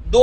2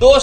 2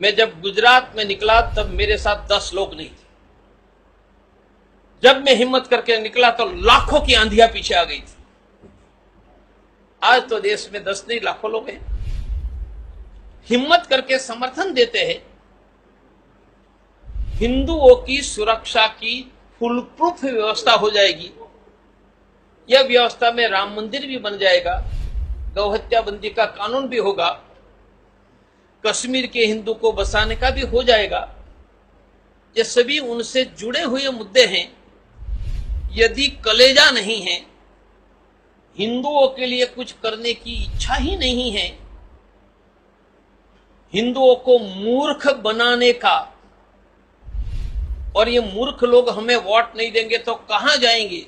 मैं जब गुजरात में निकला तब मेरे साथ 10 लोग नहीं थे। जब मैं हिम्मत करके निकला तो लाखों की आंधियां पीछे आ गई थी। आज तो देश में 10 नहीं लाखों लोग हैं, हिम्मत करके समर्थन देते हैं। हिंदुओं की सुरक्षा की फुल प्रूफ व्यवस्था हो जाएगी। यह व्यवस्था में राम मंदिर भी बन जाएगा, गौ हत्या बंदी का कानून भी होगा, कश्मीर के हिंदू को बसाने का भी हो जाएगा। ये सभी उनसे जुड़े हुए मुद्दे हैं। यदि कलेजा नहीं है, हिंदुओं के लिए कुछ करने की इच्छा ही नहीं है, हिंदुओं को मूर्ख बनाने का, और ये मूर्ख लोग हमें वोट नहीं देंगे तो कहां जाएंगे,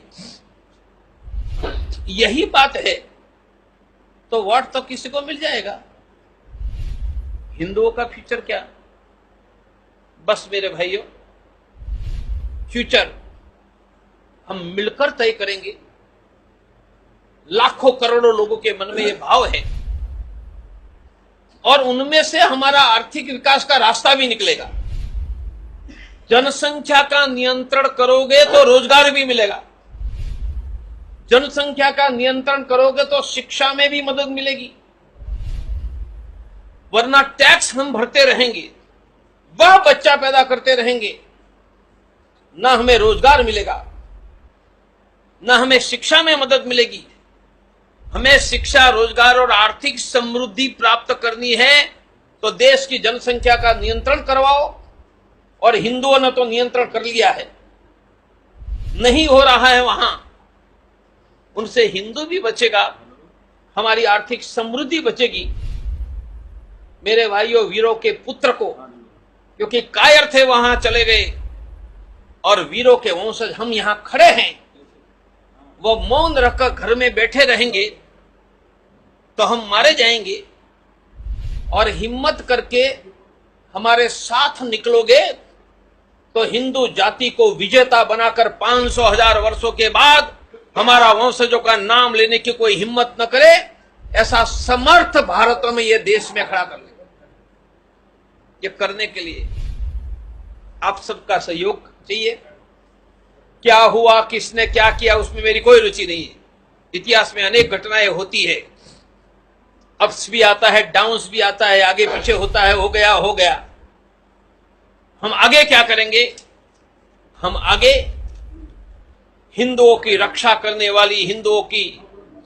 यही बात है, तो वोट तो किसी को मिल जाएगा। हिंदुओं का फ्यूचर क्या? बस मेरे भाइयों, फ्यूचर हम मिलकर तय करेंगे। लाखों करोड़ों लोगों के मन में यह भाव है, और उनमें से हमारा आर्थिक विकास का रास्ता भी निकलेगा। जनसंख्या का नियंत्रण करोगे तो रोजगार भी मिलेगा, जनसंख्या का नियंत्रण करोगे तो शिक्षा में भी मदद मिलेगी। वरना टैक्स हम भरते रहेंगे, वह बच्चा पैदा करते रहेंगे, ना हमें रोजगार मिलेगा, ना हमें शिक्षा में मदद मिलेगी। हमें शिक्षा, रोजगार और आर्थिक समृद्धि प्राप्त करनी है तो देश की जनसंख्या का नियंत्रण करवाओ, और हिंदुओं ने तो नियंत्रण कर लिया है, नहीं हो रहा है वहां, उनसे हिंदू भी बचेगा, हमारी आर्थिक समृद्धि बचेगी। मेरे भाइयों, वीरों के पुत्र को, क्योंकि कायर थे वहां चले गए, और वीरों के वंशज हम यहां खड़े हैं, वो मौन रखकर घर में बैठे रहेंगे तो हम मारे जाएंगे। और हिम्मत करके हमारे साथ निकलोगे तो हिंदू जाति को विजेता बनाकर 500,000 वर्षों के बाद हमारा वंशजों का नाम लेने की कोई हिम्मत न करे, ऐसा समर्थ भारत में यह देश में खड़ा कर ले। ये करने के लिए आप सबका सहयोग चाहिए। क्या हुआ, किसने क्या किया, उसमें मेरी कोई रुचि नहीं है। इतिहास में अनेक घटनाएं होती है, अप्स भी आता है, डाउन्स भी आता है, आगे पीछे होता है, हो गया हो गया। हम आगे क्या करेंगे? हम आगे हिंदुओं की रक्षा करने वाली, हिंदुओं की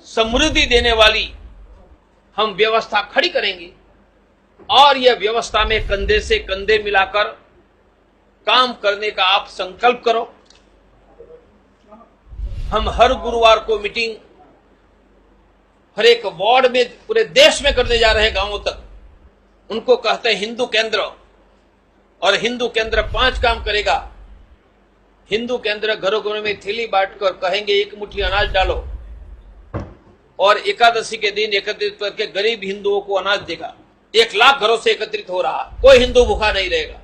समृद्धि देने वाली हम व्यवस्था खड़ी करेंगे, और यह व्यवस्था में कंधे से कंधे मिलाकर काम करने का आप संकल्प करो। हम हर गुरुवार को मीटिंग हर एक वार्ड में पूरे देश में करने जा रहे हैं, गांवों तक। उनको कहते हैं हिंदू केंद्र, और हिंदू केंद्र 5 काम करेगा। हिंदू केंद्र घरों घरों में थैली बांटकर कहेंगे 1 मुट्ठी अनाज डालो, और एकादशी के दिन एकत्रित करके गरीब हिंदुओं को अनाज देगा। 1 लाख घरों से एकत्रित हो रहा, कोई हिंदू भूखा नहीं रहेगा।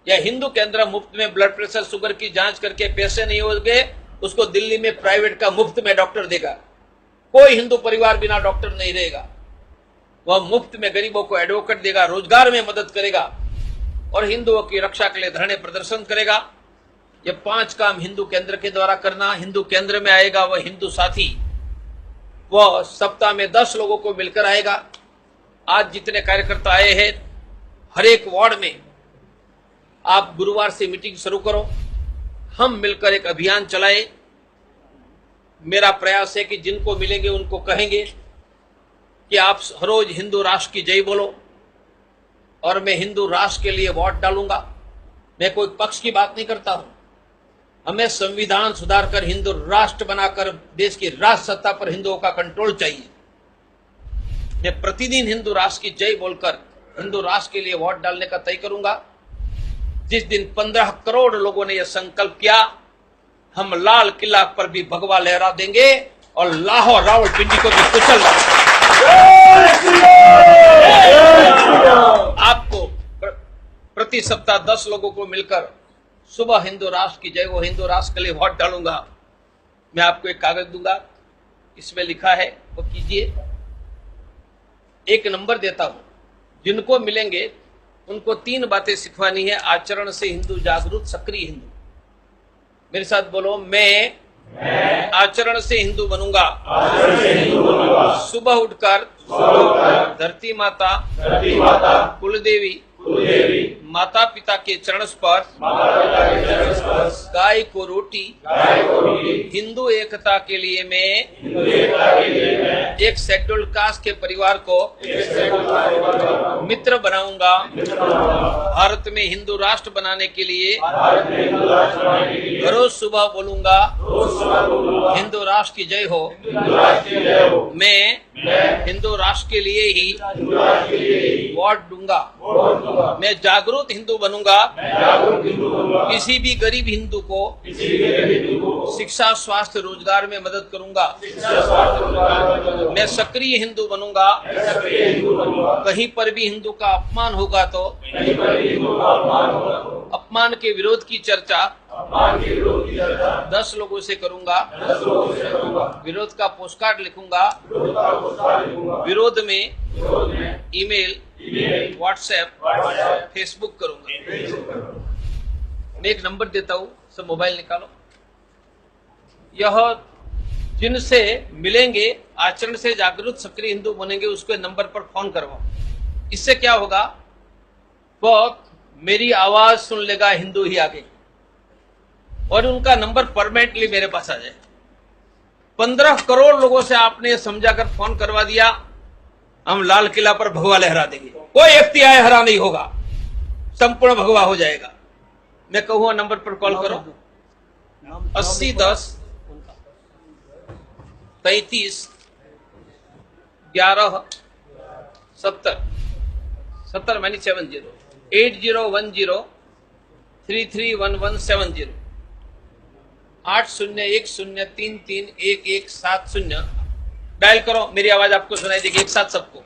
यह हिंदू केंद्र मुफ्त में ब्लड प्रेशर, शुगर की जांच करके पैसे नहीं होंगे, उसको दिल्ली में प्राइवेट का मुफ्त में डॉक्टर देगा। कोई हिंदू परिवार बिना डॉक्टर नहीं रहेगा। वह मुफ्त में गरीबों को एडवोकेट देगा, रोजगार में मदद करेगा, और हिंदुओं की रक्षा के लिए धरने प्रदर्शन करेगा। ये 5 काम हिंदू केंद्र के द्वारा करना। हिंदू केंद्र में आएगा वह हिंदू साथी, वह सप्ताह में 10 लोगों को मिलकर आएगा। आज जितने कार्यकर्ता आए हैं, हर एक वार्ड में आप गुरुवार से मीटिंग शुरू करो, हम मिलकर एक अभियान चलाएं। मेरा प्रयास है कि जिनको मिलेंगे उनको कहेंगे कि आप हर रोज हिंदू राष्ट्र की जय बोलो, और मैं हिंदू राष्ट्र के लिए वोट डालूंगा। मैं कोई पक्ष की बात नहीं करता हूं। हमें संविधान सुधार कर हिंदू राष्ट्र बनाकर देश की राष्ट्र सत्ता पर हिंदुओं का कंट्रोल चाहिए। मैं प्रतिदिन हिंदू राष्ट्र की जय बोलकर हिंदू राष्ट्र के लिए वोट डालने का तय करूंगा। जिस दिन 15 करोड़ लोगों ने यह संकल्प किया, हम लाल किला पर भी भगवा लहरा देंगे और लाहौर रावलपिंडी को भी कुचल आपको प्रति सप्ताह 10 लोगों को मिलकर सुबह हिंदू राष्ट्र की जय, वो हिंदू राष्ट्र के लिए वोट डालूंगा। मैं आपको एक कागज दूंगा, इसमें लिखा है वो कीजिए। 1 नंबर देता हूं, जिनको मिलेंगे उनको 3 बातें सिखवानी है। आचरण से हिंदू जागरूक सक्रिय हिंदू। मेरे साथ बोलो, मैं आचरण से हिंदू बनूंगा। सुबह उठकर धरती माता कुलदेवी माता पिता के चरण स्पर्श, गाय को रोटी, हिंदू एकता के लिए मैं एक शेड्यूल्ड कास्ट के परिवार को मित्र बनाऊंगा। भारत में हिंदू राष्ट्र बनाने के लिए रोज सुबह बोलूंगा, हिंदू राष्ट्र की जय हो। मैं हिंदू राष्ट्र के लिए ही वोट दूंगा। मैं जागरूक हिंदू बनूंगा। किसी भी गरीब हिंदू को शिक्षा, स्वास्थ्य, रोजगार में मदद करूंगा। मैं सक्रिय हिंदू बनूंगा। कहीं पर भी हिंदू का अपमान होगा तो अपमान के विरोध की चर्चा 10 लोगों से करूंगा। विरोध का पोस्टकार्ड लिखूंगा। विरोध में ईमेल, व्हाट्सएप, फेसबुक करूंगा। मैं एक नंबर देता हूं, सब मोबाइल निकालो। यह जिनसे मिलेंगे, आचरण से जागरूक सक्रिय हिंदू बनेंगे, उसके नंबर पर फोन करवाओ। इससे क्या होगा, वो मेरी आवाज सुन लेगा हिंदू ही आगे, और उनका नंबर परमानेंटली मेरे पास आ जाए। 15 करोड़ लोगों से आपने समझाकर फोन करवा दिया, हम लाल किला पर भगवा लहरा देंगे। कोई एफटीआई हरा नहीं होगा, संपूर्ण भगवा हो जाएगा। मैं कहूंगा नंबर पर कॉल करो, 80 10 33 11 70 मैंने 70 8010 331170 8010331170 डायल करो। मेरी आवाज आपको सुनाई देगी, एक साथ सबको।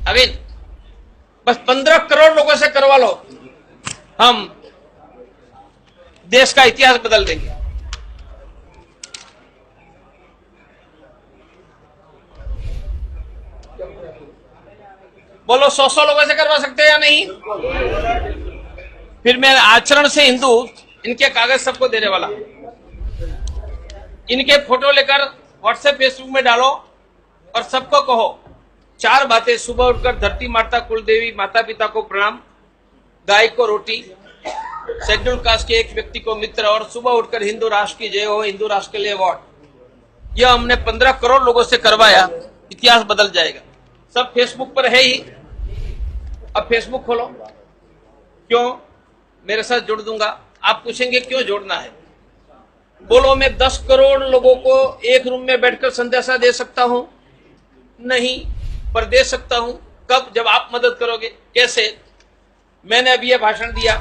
अमीन, बस 15 करोड़ लोगों से करवा लो, हम देश का इतिहास बदल देंगे। बोलो, 100 लोगों से करवा सकते हैं या नहीं? फिर मैं आचरण से हिंदू, इनके कागज सबको देने वाला। इनके फोटो लेकर व्हाट्सएप, फेसबुक में डालो और सबको कहो 4 बातें। सुबह उठकर धरती माता कुलदेवी माता पिता को प्रणाम, गाय को रोटी, शेड्यूल्ड कास्ट के एक व्यक्ति को मित्र, और सुबह उठकर हिंदू राष्ट्र की जय हो, हिंदू राष्ट्र के लिए वोट। यह हमने 15 करोड़ लोगों से करवाया, इतिहास बदल जाएगा। सब फेसबुक पर है ही, अब फेसबुक खोलो। क्यों? मेरे साथ जोड़ दूंगा। आप पूछेंगे क्यों जोड़ना है? बोलो, मैं 10 करोड़ लोगों को एक रूम में बैठकर संदेशा दे सकता हूं? नहीं, पर दे सकता हूं। कब? जब आप मदद करोगे। कैसे? मैंने अभी यह भाषण दिया,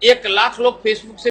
1 लाख लोग फेसबुक से